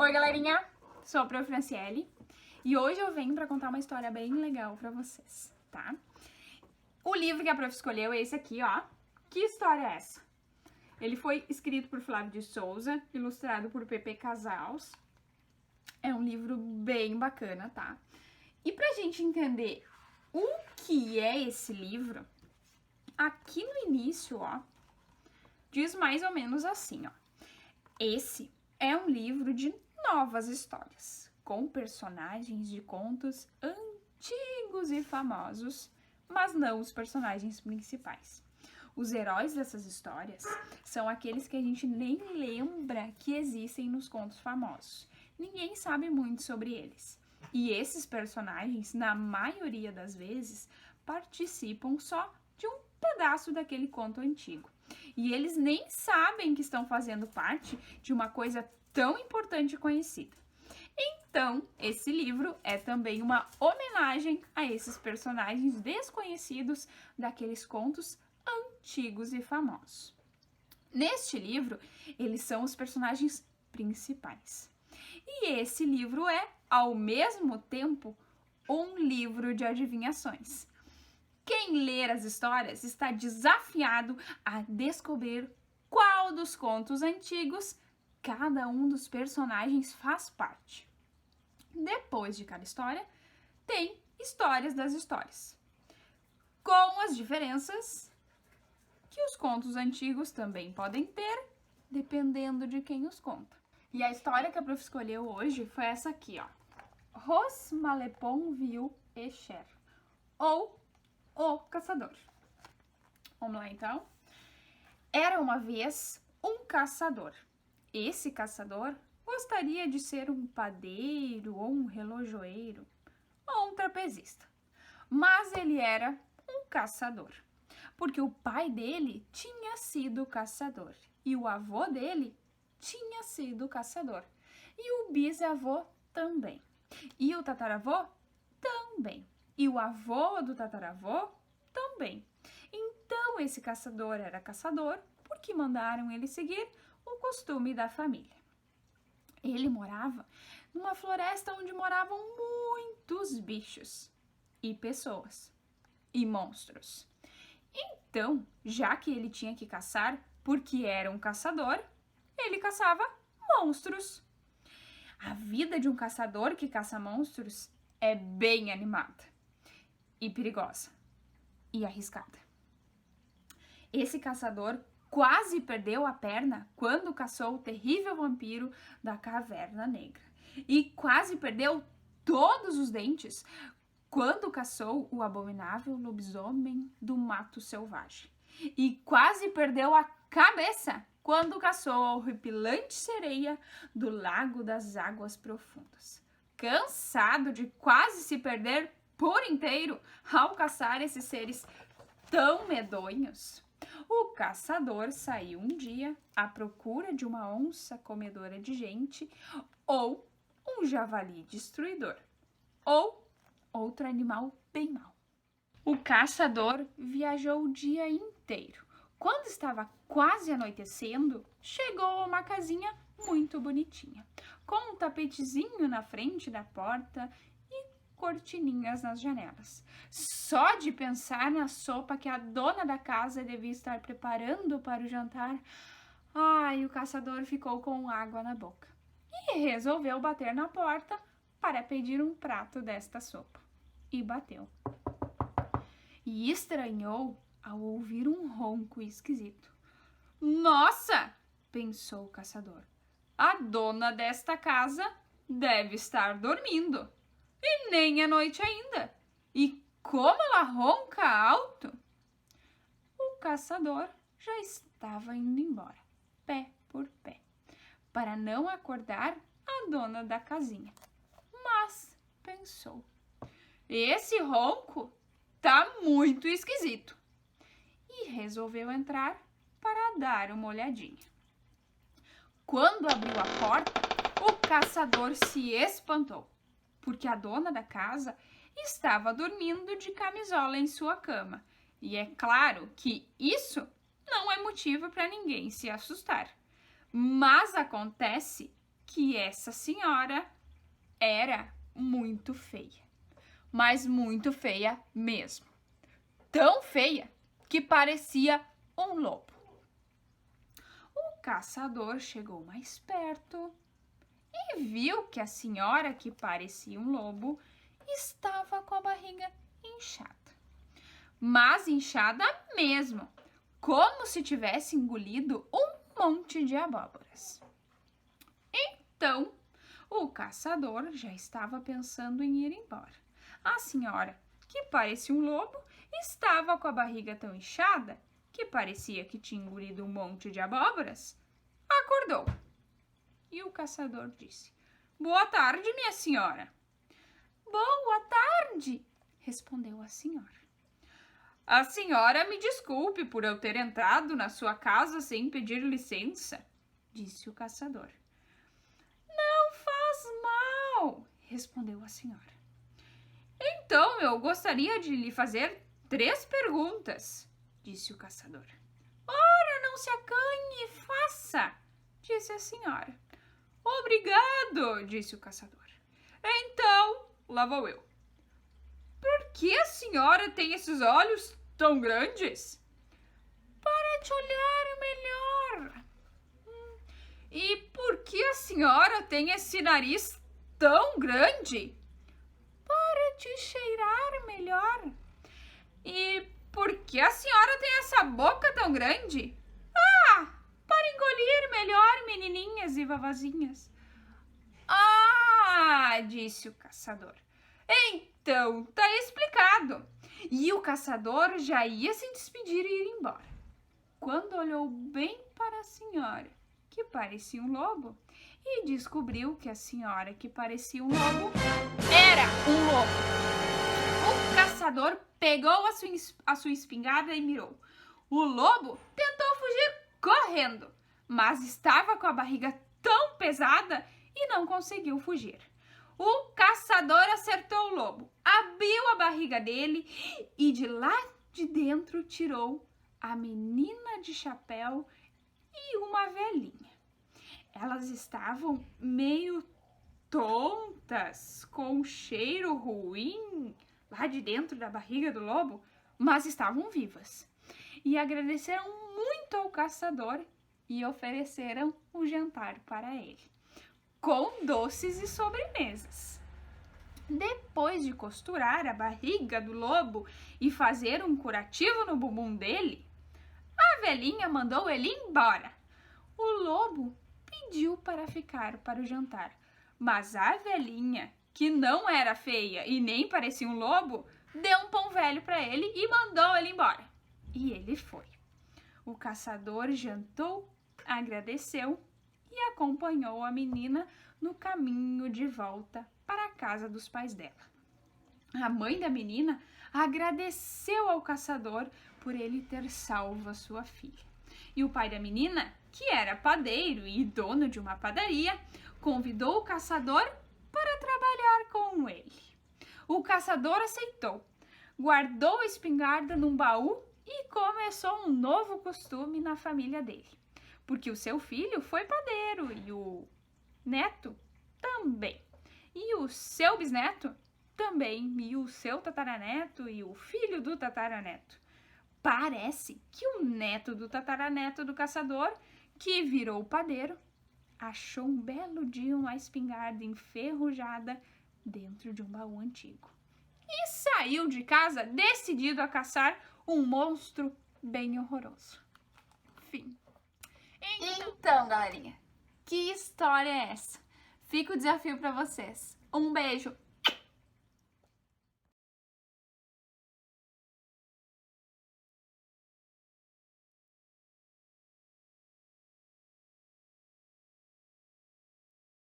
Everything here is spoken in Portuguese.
Oi, galerinha! Sou a Prof. Franciele e hoje eu venho para contar uma história bem legal para vocês, tá? O livro que a Prof escolheu é esse aqui, ó. Que história é essa? Ele foi escrito por Flávio de Souza, ilustrado por Pepe Casals. É um livro bem bacana, tá? E pra gente entender o que é esse livro, aqui no início, ó, diz mais ou menos assim, ó. Esse é um livro de novas histórias, com personagens de contos antigos e famosos, mas não os personagens principais. Os heróis dessas histórias são aqueles que a gente nem lembra que existem nos contos famosos. Ninguém sabe muito sobre eles. E esses personagens, na maioria das vezes, participam só de um pedaço daquele conto antigo. E eles nem sabem que estão fazendo parte de uma coisa tão importante e conhecida. Então, esse livro é também uma homenagem a esses personagens desconhecidos daqueles contos antigos e famosos. Neste livro, eles são os personagens principais. E esse livro é, ao mesmo tempo, um livro de adivinhações. Quem ler as histórias está desafiado a descobrir qual dos contos antigos cada um dos personagens faz parte. Depois de cada história, tem histórias das histórias, com as diferenças que os contos antigos também podem ter, dependendo de quem os conta. E a história que a Prof escolheu hoje foi essa aqui, ó. Ros Malepon viu Escher, ou O Caçador. Vamos lá, então. Era uma vez um caçador. Esse caçador gostaria de ser um padeiro ou um relojoeiro ou um trapezista. Mas ele era um caçador, porque o pai dele tinha sido caçador e o avô dele tinha sido caçador e o bisavô também e o tataravô também e o avô do tataravô também. Então esse caçador era caçador porque mandaram ele seguir o costume da família. Ele morava numa floresta onde moravam muitos bichos e pessoas e monstros. Então, já que ele tinha que caçar porque era um caçador, ele caçava monstros. A vida de um caçador que caça monstros é bem animada e perigosa e arriscada. Esse caçador quase perdeu a perna quando caçou o terrível vampiro da Caverna Negra. E quase perdeu todos os dentes quando caçou o abominável lobisomem do Mato Selvagem. E quase perdeu a cabeça quando caçou a horripilante sereia do Lago das Águas Profundas. Cansado de quase se perder por inteiro ao caçar esses seres tão medonhos, o caçador saiu um dia à procura de uma onça comedora de gente, ou um javali destruidor, ou outro animal bem mau. O caçador viajou o dia inteiro. Quando estava quase anoitecendo, chegou a uma casinha muito bonitinha, com um tapetezinho na frente da porta e cortininhas nas janelas. Só de pensar na sopa que a dona da casa devia estar preparando para o jantar, o caçador ficou com água na boca e resolveu bater na porta para pedir um prato desta sopa. E bateu. E estranhou ao ouvir um ronco esquisito. Nossa! Pensou o caçador. A dona desta casa deve estar dormindo. E nem é noite ainda. E como ela ronca alto! O caçador já estava indo embora, pé por pé, para não acordar a dona da casinha. Mas pensou, esse ronco tá muito esquisito. E resolveu entrar para dar uma olhadinha. Quando abriu a porta, o caçador se espantou, porque a dona da casa estava dormindo de camisola em sua cama. E é claro que isso não é motivo para ninguém se assustar. Mas acontece que essa senhora era muito feia, mas muito feia mesmo. Tão feia que parecia um lobo. O caçador chegou mais perto e viu que a senhora, que parecia um lobo, estava com a barriga inchada. Mas inchada mesmo, como se tivesse engolido um monte de abóboras. Então, o caçador já estava pensando em ir embora. A senhora, que parecia um lobo, estava com a barriga tão inchada que parecia que tinha engolido um monte de abóboras, acordou. E o caçador disse: "Boa tarde, minha senhora." "Boa tarde", respondeu a senhora. "A senhora me desculpe por eu ter entrado na sua casa sem pedir licença", disse o caçador. "Não faz mal", respondeu a senhora. "Então eu gostaria de lhe fazer 3 perguntas", disse o caçador. "Ora, não se acanhe, faça", disse a senhora. "Obrigado", disse o caçador. "Então, lá vou eu. Por que a senhora tem esses olhos tão grandes?" "Para te olhar melhor." "E por que a senhora tem esse nariz tão grande?" "Para te cheirar melhor." "E por que a senhora tem essa boca tão grande?" "Para engolir melhor, menininhas e vovozinhas." "Ah", disse o caçador. "Então, tá explicado." E o caçador já ia se despedir e ir embora, quando olhou bem para a senhora, que parecia um lobo, e descobriu que a senhora, que parecia um lobo, era um lobo. O caçador pegou a sua espingarda e mirou. O lobo tentou fugir correndo, mas estava com a barriga tão pesada e não conseguiu fugir. O caçador acertou o lobo, abriu a barriga dele e de lá de dentro tirou a menina de chapéu e uma velhinha. Elas estavam meio tontas, com um cheiro ruim lá de dentro da barriga do lobo, mas estavam vivas. E agradeceram muito ao caçador e ofereceram o jantar para ele, com doces e sobremesas. Depois de costurar a barriga do lobo e fazer um curativo no bumbum dele, a velhinha mandou ele embora. O lobo pediu para ficar para o jantar, mas a velhinha, que não era feia e nem parecia um lobo, deu um pão velho para ele e mandou ele embora. E ele foi. O caçador jantou, agradeceu e acompanhou a menina no caminho de volta para a casa dos pais dela. A mãe da menina agradeceu ao caçador por ele ter salvo a sua filha. E o pai da menina, que era padeiro e dono de uma padaria, convidou o caçador para trabalhar com ele. O caçador aceitou, guardou a espingarda num baú e começou um novo costume na família dele, porque o seu filho foi padeiro e o neto também, e o seu bisneto também, e o seu tataraneto e o filho do tataraneto. Parece que o neto do tataraneto do caçador, que virou padeiro, achou um belo dia uma espingarda enferrujada dentro de um baú antigo e saiu de casa decidido a caçar um monstro bem horroroso. Fim. Então, galerinha, que história é essa? Fica o desafio para vocês. Um beijo!